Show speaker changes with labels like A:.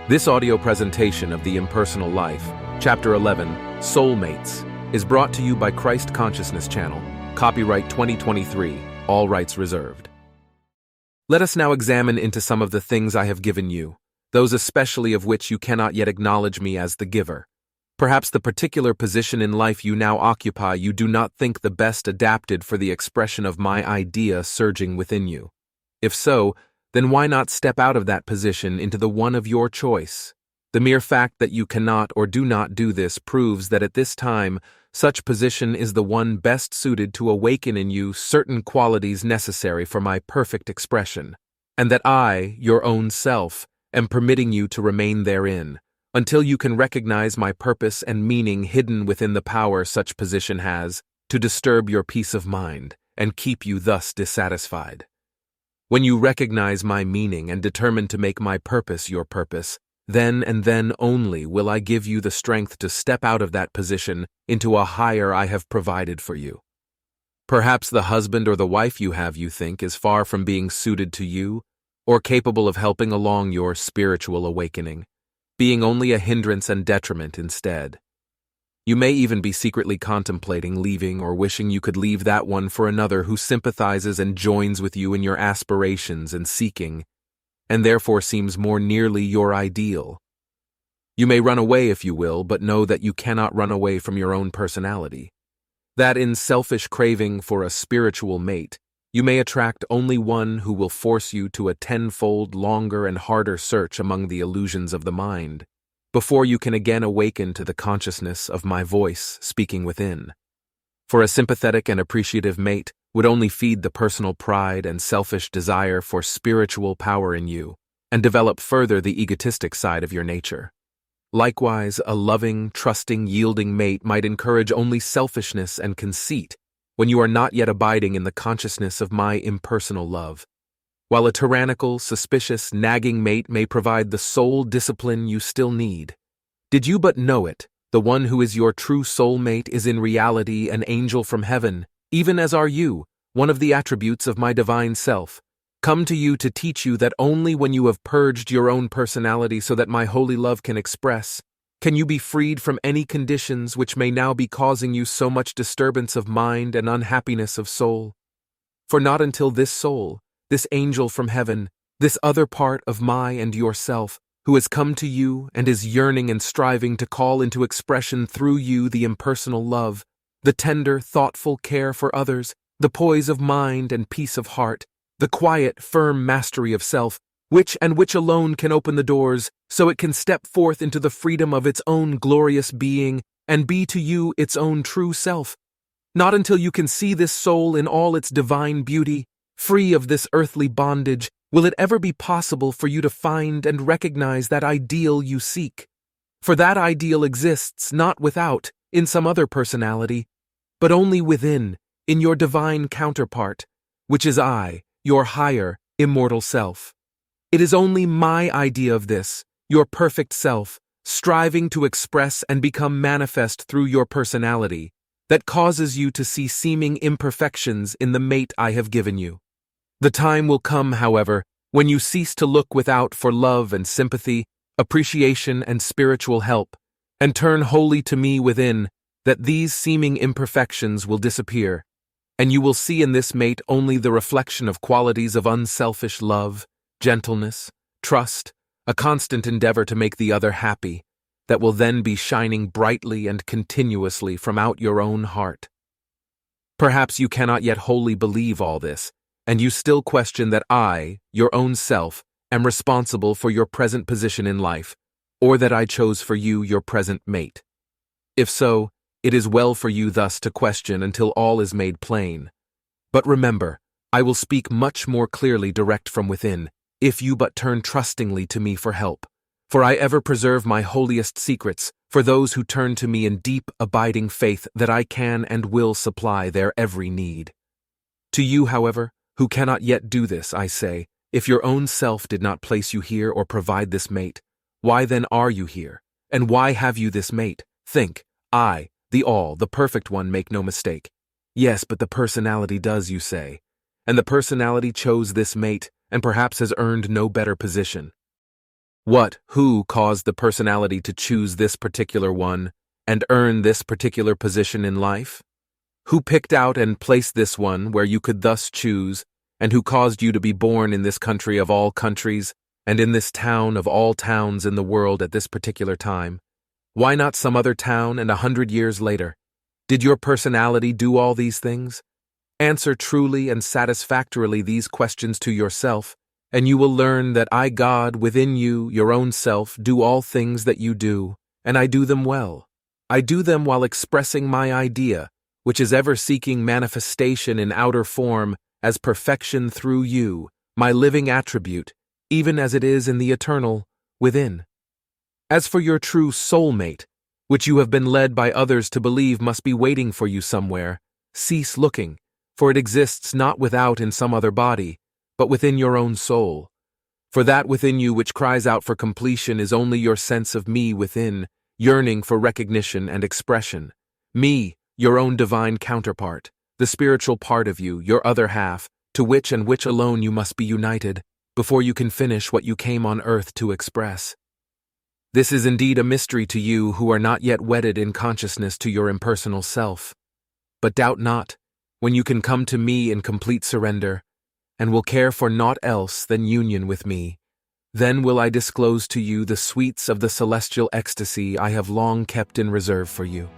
A: This audio presentation of The Impersonal Life, Chapter 11, Soulmates, is brought to you by Christ Consciousness Channel, copyright 2023, all rights reserved. Let us now examine into some of the things I have given you, those especially of which you cannot yet acknowledge me as the giver. Perhaps the particular position in life you now occupy you do not think the best adapted for the expression of my idea surging within you. If so, then why not step out of that position into the one of your choice? The mere fact that you cannot or do not do this proves that at this time, such position is the one best suited to awaken in you certain qualities necessary for my perfect expression, and that I, your own self, am permitting you to remain therein, until you can recognize my purpose and meaning hidden within the power such position has to disturb your peace of mind and keep you thus dissatisfied. When you recognize my meaning and determine to make my purpose your purpose, then and then only will I give you the strength to step out of that position into a higher I have provided for you. Perhaps the husband or the wife you have, you think, is far from being suited to you or capable of helping along your spiritual awakening, being only a hindrance and detriment instead. You may even be secretly contemplating leaving or wishing you could leave that one for another who sympathizes and joins with you in your aspirations and seeking, and therefore seems more nearly your ideal. You may run away if you will, but know that you cannot run away from your own personality. That in selfish craving for a spiritual mate, you may attract only one who will force you to a tenfold longer and harder search among the illusions of the mind, before you can again awaken to the consciousness of my voice speaking within. For a sympathetic and appreciative mate would only feed the personal pride and selfish desire for spiritual power in you, and develop further the egotistic side of your nature. Likewise, a loving, trusting, yielding mate might encourage only selfishness and conceit when you are not yet abiding in the consciousness of my impersonal love, while a tyrannical, suspicious, nagging mate may provide the sole discipline you still need. Did you but know it, the one who is your true soulmate is in reality an angel from heaven, even as are you, one of the attributes of my divine self, come to you to teach you that only when you have purged your own personality so that my holy love can express, can you be freed from any conditions which may now be causing you so much disturbance of mind and unhappiness of soul. For not until this soul, this angel from heaven, this other part of my and yourself, who has come to you and is yearning and striving to call into expression through you the impersonal love, the tender, thoughtful care for others, the poise of mind and peace of heart, the quiet, firm mastery of self, which alone can open the doors so it can step forth into the freedom of its own glorious being and be to you its own true self. Not until you can see this soul in all its divine beauty, free of this earthly bondage, will it ever be possible for you to find and recognize that ideal you seek. For that ideal exists not without, in some other personality, but only within, in your divine counterpart, which is I, your higher, immortal self. It is only my idea of this, your perfect self, striving to express and become manifest through your personality, that causes you to see seeming imperfections in the mate I have given you. The time will come, however, when you cease to look without for love and sympathy, appreciation and spiritual help, and turn wholly to me within, that these seeming imperfections will disappear, and you will see in this mate only the reflection of qualities of unselfish love, gentleness, trust, a constant endeavor to make the other happy, that will then be shining brightly and continuously from out your own heart. Perhaps you cannot yet wholly believe all this, and you still question that I, your own self, am responsible for your present position in life, or that I chose for you your present mate. If so, it is well for you thus to question until all is made plain. But remember, I will speak much more clearly direct from within, if you but turn trustingly to me for help. For I ever preserve my holiest secrets for those who turn to me in deep, abiding faith that I can and will supply their every need. To you, however, who cannot yet do this, I say, if your own self did not place you here or provide this mate, why then are you here, and why have you this mate? Think, I, the all, the perfect one, make no mistake. Yes, but the personality does, you say, and the personality chose this mate, and perhaps has earned no better position. Who caused the personality to choose this particular one and earn this particular position in life? Who picked out and placed this one where you could thus choose, and who caused you to be born in this country of all countries, and in this town of all towns in the world at this particular time? Why not some other town and 100 years later? Did your personality do all these things? Answer truly and satisfactorily these questions to yourself, and you will learn that I, God, within you, your own self, do all things that you do, and I do them well. I do them while expressing my idea, which is ever seeking manifestation in outer form as perfection through you, my living attribute, even as it is in the eternal, within. As for your true soulmate, which you have been led by others to believe must be waiting for you somewhere, cease looking, for it exists not without in some other body, but within your own soul. For that within you which cries out for completion is only your sense of me within, yearning for recognition and expression. Me, your own divine counterpart, the spiritual part of you, your other half, to which and which alone you must be united, before you can finish what you came on earth to express. This is indeed a mystery to you who are not yet wedded in consciousness to your impersonal self. But doubt not, when you can come to me in complete surrender, and will care for naught else than union with me, then will I disclose to you the sweets of the celestial ecstasy I have long kept in reserve for you.